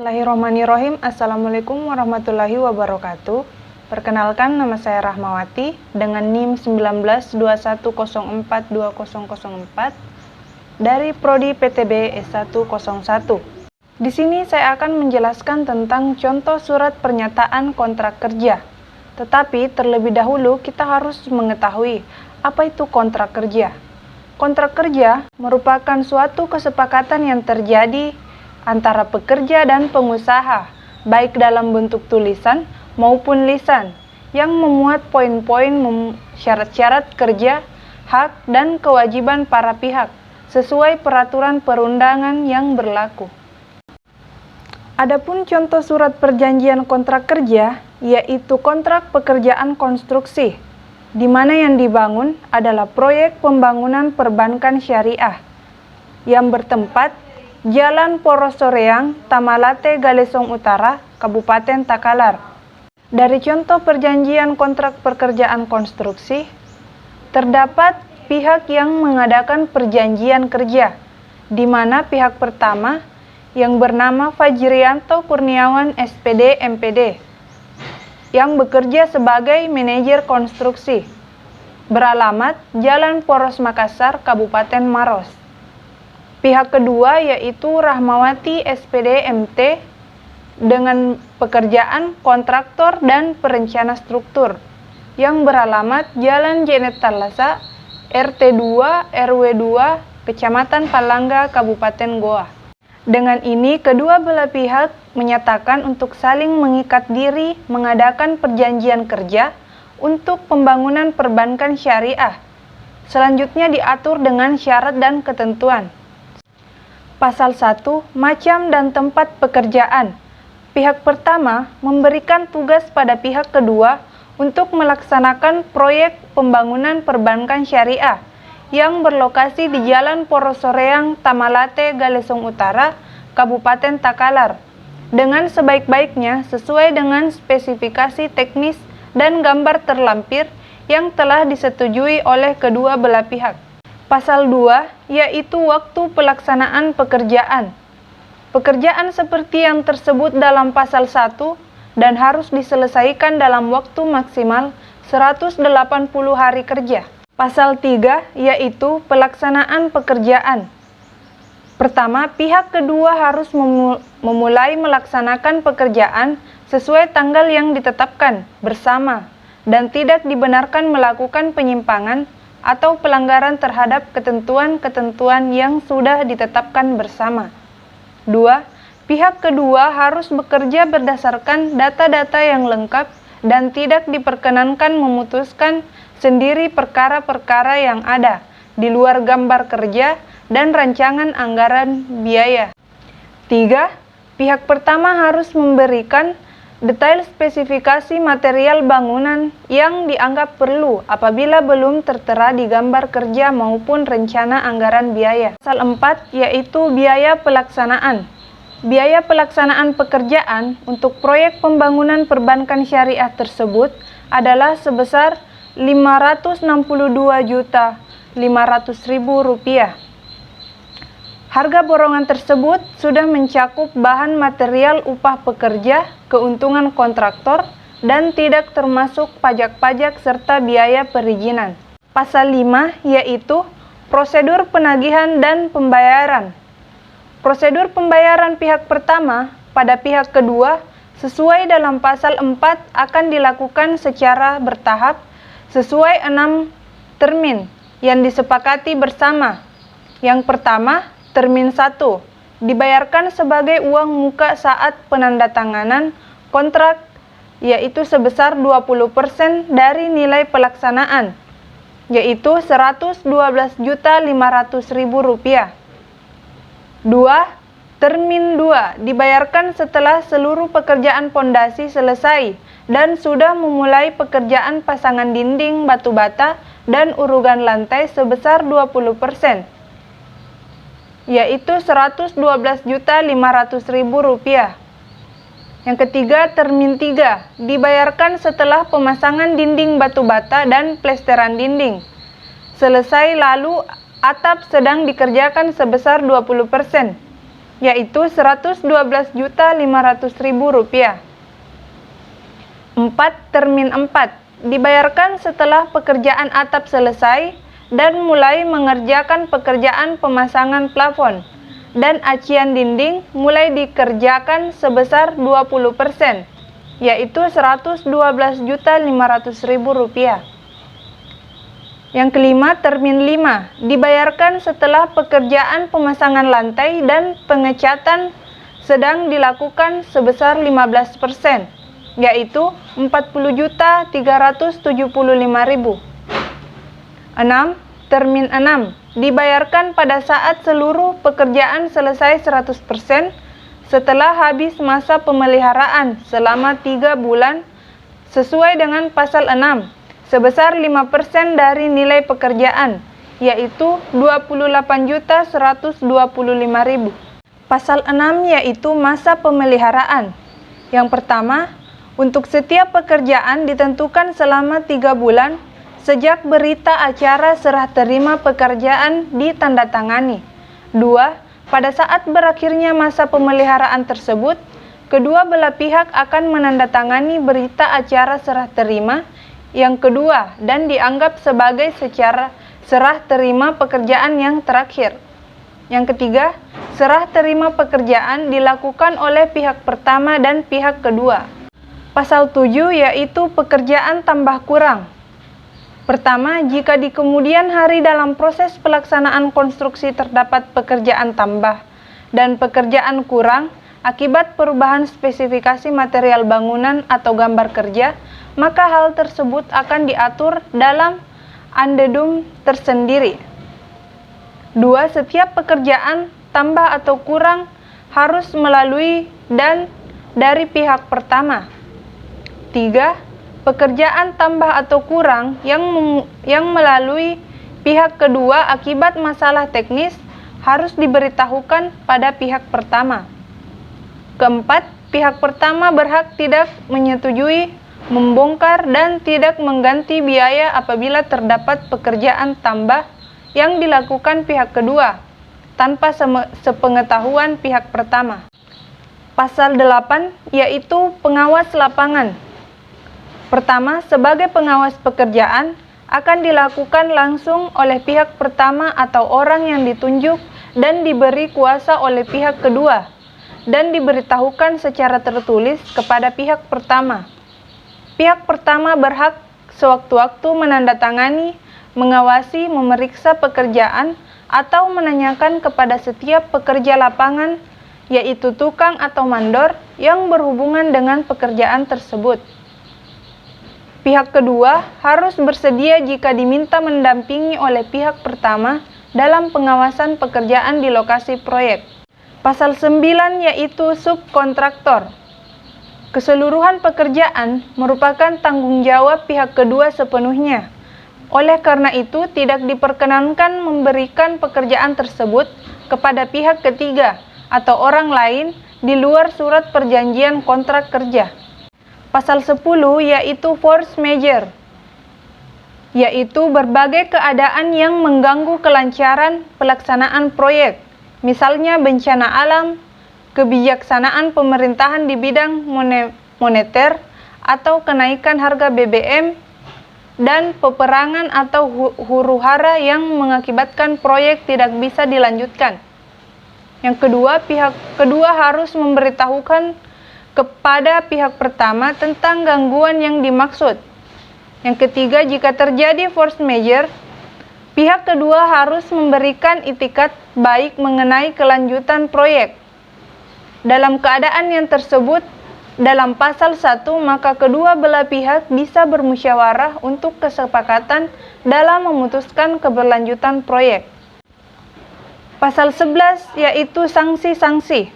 Bismillahirrahmanirrahim. Assalamualaikum warahmatullahi wabarakatuh. Perkenalkan, nama saya Rahmawati dengan NIM 1921042004 dari Prodi PTB S101. Di sini saya akan menjelaskan tentang contoh surat pernyataan kontrak kerja. Tetapi terlebih dahulu kita harus mengetahui apa itu kontrak kerja. Kontrak kerja merupakan suatu kesepakatan yang terjadi antara pekerja dan pengusaha, baik dalam bentuk tulisan maupun lisan, yang memuat poin-poin syarat-syarat kerja, hak, dan kewajiban para pihak, sesuai peraturan perundangan yang berlaku. Adapun contoh surat perjanjian kontrak kerja, yaitu kontrak pekerjaan konstruksi, di mana yang dibangun adalah proyek pembangunan perbankan syariah yang bertempat Jalan Porosoreang, Tamalate, Galesong Utara, Kabupaten Takalar. Dari contoh perjanjian kontrak pekerjaan konstruksi, terdapat pihak yang mengadakan perjanjian kerja, di mana pihak pertama yang bernama Fajrianto Kurniawan SPD MPD, yang bekerja sebagai manajer konstruksi, beralamat Jalan Poros Makassar, Kabupaten Maros. Pihak kedua yaitu Rahmawati SPD MT dengan pekerjaan kontraktor dan perencana struktur, yang beralamat Jalan Jenet Talasa, RT 2 RW 2, Kecamatan Palangga, Kabupaten Goa. Dengan ini, kedua belah pihak menyatakan untuk saling mengikat diri mengadakan perjanjian kerja untuk pembangunan perbankan syariah. Selanjutnya diatur dengan syarat dan ketentuan. Pasal 1, macam dan tempat pekerjaan. Pihak pertama memberikan tugas pada pihak kedua untuk melaksanakan proyek pembangunan perbankan syariah yang berlokasi di Jalan Porosoreang, Tamalate, Galesong Utara, Kabupaten Takalar, dengan sebaik-baiknya sesuai dengan spesifikasi teknis dan gambar terlampir yang telah disetujui oleh kedua belah pihak. Pasal 2, yaitu waktu pelaksanaan pekerjaan. Pekerjaan seperti yang tersebut dalam pasal 1 dan harus diselesaikan dalam waktu maksimal 180 hari kerja. Pasal 3, yaitu pelaksanaan pekerjaan. Pertama, pihak kedua harus memulai melaksanakan pekerjaan sesuai tanggal yang ditetapkan bersama dan tidak dibenarkan melakukan penyimpangan atau pelanggaran terhadap ketentuan-ketentuan yang sudah ditetapkan bersama. 2. Pihak kedua harus bekerja berdasarkan data-data yang lengkap dan tidak diperkenankan memutuskan sendiri perkara-perkara yang ada di luar gambar kerja dan rancangan anggaran biaya. 3. Pihak pertama harus memberikan detail spesifikasi material bangunan yang dianggap perlu apabila belum tertera di gambar kerja maupun rencana anggaran biaya. Pasal 4, yaitu biaya pelaksanaan. Biaya pelaksanaan pekerjaan untuk proyek pembangunan perbankan syariah tersebut adalah sebesar Rp562.500.000. Harga borongan tersebut sudah mencakup bahan material upah pekerja, keuntungan kontraktor, dan tidak termasuk pajak-pajak serta biaya perizinan. Pasal 5, yaitu prosedur penagihan dan pembayaran. Prosedur pembayaran pihak pertama pada pihak kedua sesuai dalam pasal 4 akan dilakukan secara bertahap sesuai 6 termin yang disepakati bersama. Yang pertama, termin 1, dibayarkan sebagai uang muka saat penandatanganan kontrak, yaitu sebesar 20% dari nilai pelaksanaan, yaitu Rp112.500.000. 2. Termin 2, dibayarkan setelah seluruh pekerjaan pondasi selesai dan sudah memulai pekerjaan pasangan dinding batu bata dan urugan lantai sebesar 20%, yaitu Rp112.500.000. Yang ketiga, termin 3, dibayarkan setelah pemasangan dinding batu bata dan plesteran dinding selesai lalu atap sedang dikerjakan sebesar 20%, yaitu Rp112.500.000. 4. Termin 4 dibayarkan setelah pekerjaan atap selesai dan mulai mengerjakan pekerjaan pemasangan plafon, dan acian dinding mulai dikerjakan sebesar 20%, yaitu Rp112.500.000. Yang kelima, termin 5 dibayarkan setelah pekerjaan pemasangan lantai dan pengecatan sedang dilakukan sebesar 15%, yaitu Rp40.375.000. 6. Termin 6 dibayarkan pada saat seluruh pekerjaan selesai 100% setelah habis masa pemeliharaan selama 3 bulan sesuai dengan pasal 6 sebesar 5% dari nilai pekerjaan, yaitu Rp28.125.000. Pasal 6 yaitu masa pemeliharaan. Yang pertama, untuk setiap pekerjaan ditentukan selama 3 bulan sejak berita acara serah terima pekerjaan ditandatangani. 2. Pada saat berakhirnya masa pemeliharaan tersebut, kedua belah pihak akan menandatangani berita acara serah terima yang kedua dan dianggap sebagai secara serah terima pekerjaan yang terakhir. Yang ketiga, serah terima pekerjaan dilakukan oleh pihak pertama dan pihak kedua. Pasal 7 yaitu pekerjaan tambah kurang. Pertama, jika di kemudian hari dalam proses pelaksanaan konstruksi terdapat pekerjaan tambah dan pekerjaan kurang akibat perubahan spesifikasi material bangunan atau gambar kerja, maka hal tersebut akan diatur dalam andendum tersendiri. 2. Setiap pekerjaan tambah atau kurang harus melalui dan dari pihak pertama. 3. Pekerjaan tambah atau kurang yang melalui pihak kedua akibat masalah teknis harus diberitahukan pada pihak pertama. Keempat, pihak pertama berhak tidak menyetujui, membongkar, dan tidak mengganti biaya apabila terdapat pekerjaan tambah yang dilakukan pihak kedua tanpa sepengetahuan pihak pertama. Pasal 8 yaitu pengawas lapangan. Pertama, sebagai pengawas pekerjaan akan dilakukan langsung oleh pihak pertama atau orang yang ditunjuk dan diberi kuasa oleh pihak kedua dan diberitahukan secara tertulis kepada pihak pertama. Pihak pertama berhak sewaktu-waktu menandatangani, mengawasi, memeriksa pekerjaan, atau menanyakan kepada setiap pekerja lapangan, yaitu tukang atau mandor, yang berhubungan dengan pekerjaan tersebut. Pihak kedua harus bersedia jika diminta mendampingi oleh pihak pertama dalam pengawasan pekerjaan di lokasi proyek. Pasal 9 yaitu subkontraktor. Keseluruhan pekerjaan merupakan tanggung jawab pihak kedua sepenuhnya. Oleh karena itu, tidak diperkenankan memberikan pekerjaan tersebut kepada pihak ketiga atau orang lain di luar surat perjanjian kontrak kerja. Pasal 10 yaitu force majeure, yaitu berbagai keadaan yang mengganggu kelancaran pelaksanaan proyek, misalnya bencana alam, kebijaksanaan pemerintahan di bidang moneter, atau kenaikan harga BBM, dan peperangan atau huru-hara yang mengakibatkan proyek tidak bisa dilanjutkan. Yang kedua, pihak kedua harus memberitahukan kepada pihak pertama tentang gangguan yang dimaksud. Yang ketiga, jika terjadi force majeure, pihak kedua harus memberikan itikat baik mengenai kelanjutan proyek. Dalam keadaan yang tersebut, dalam pasal 1, maka kedua belah pihak bisa bermusyawarah untuk kesepakatan dalam memutuskan keberlanjutan proyek. Pasal 11 yaitu sanksi-sanksi,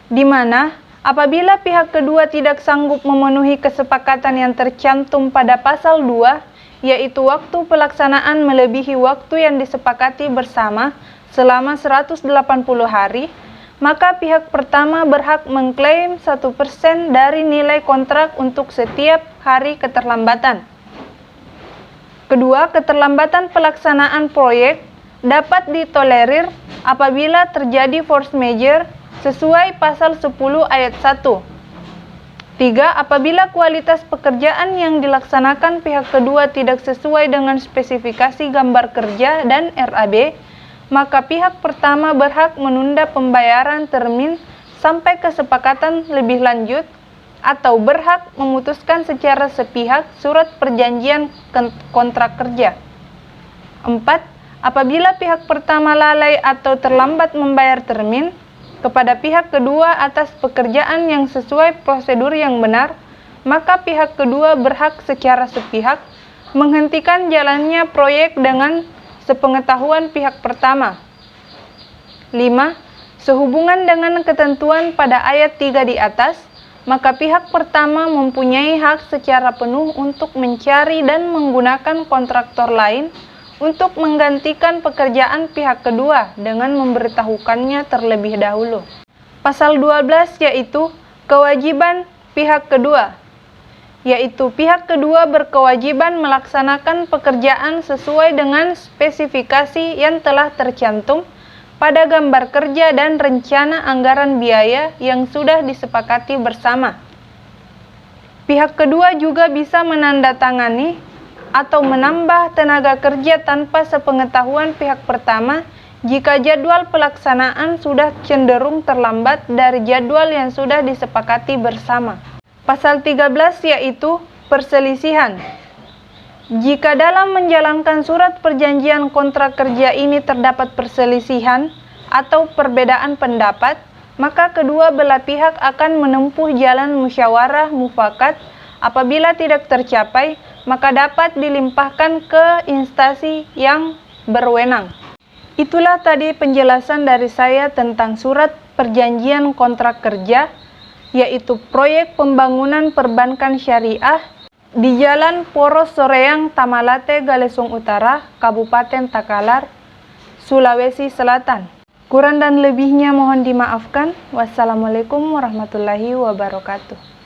di mana apabila pihak kedua tidak sanggup memenuhi kesepakatan yang tercantum pada pasal 2, yaitu waktu pelaksanaan melebihi waktu yang disepakati bersama selama 180 hari, maka pihak pertama berhak mengklaim 1% dari nilai kontrak untuk setiap hari keterlambatan. Kedua, keterlambatan pelaksanaan proyek dapat ditolerir apabila terjadi force majeure sesuai pasal 10 ayat 1. 3. Apabila kualitas pekerjaan yang dilaksanakan pihak kedua tidak sesuai dengan spesifikasi gambar kerja dan RAB, maka pihak pertama berhak menunda pembayaran termin sampai kesepakatan lebih lanjut atau berhak memutuskan secara sepihak surat perjanjian kontrak kerja. 4. Apabila pihak pertama lalai atau terlambat membayar termin kepada pihak kedua atas pekerjaan yang sesuai prosedur yang benar, maka pihak kedua berhak secara sepihak menghentikan jalannya proyek dengan sepengetahuan pihak pertama. 5. Sehubungan dengan ketentuan pada ayat 3 di atas, maka pihak pertama mempunyai hak secara penuh untuk mencari dan menggunakan kontraktor lain untuk menggantikan pekerjaan pihak kedua dengan memberitahukannya terlebih dahulu. Pasal 12 yaitu kewajiban pihak kedua, yaitu pihak kedua berkewajiban melaksanakan pekerjaan sesuai dengan spesifikasi yang telah tercantum pada gambar kerja dan rencana anggaran biaya yang sudah disepakati bersama. Pihak kedua juga bisa menandatangani atau menambah tenaga kerja tanpa sepengetahuan pihak pertama jika jadwal pelaksanaan sudah cenderung terlambat dari jadwal yang sudah disepakati bersama. Pasal 13 yaitu perselisihan. Jika dalam menjalankan surat perjanjian kontrak kerja ini terdapat perselisihan atau perbedaan pendapat, maka kedua belah pihak akan menempuh jalan musyawarah mufakat. Apabila tidak tercapai, maka dapat dilimpahkan ke instansi yang berwenang. Itulah tadi penjelasan dari saya tentang surat perjanjian kontrak kerja, yaitu proyek pembangunan perbankan syariah di Jalan Poros Soreang, Tamalate, Galesung Utara, Kabupaten Takalar, Sulawesi Selatan. Kurang dan lebihnya mohon dimaafkan. Wassalamualaikum warahmatullahi wabarakatuh.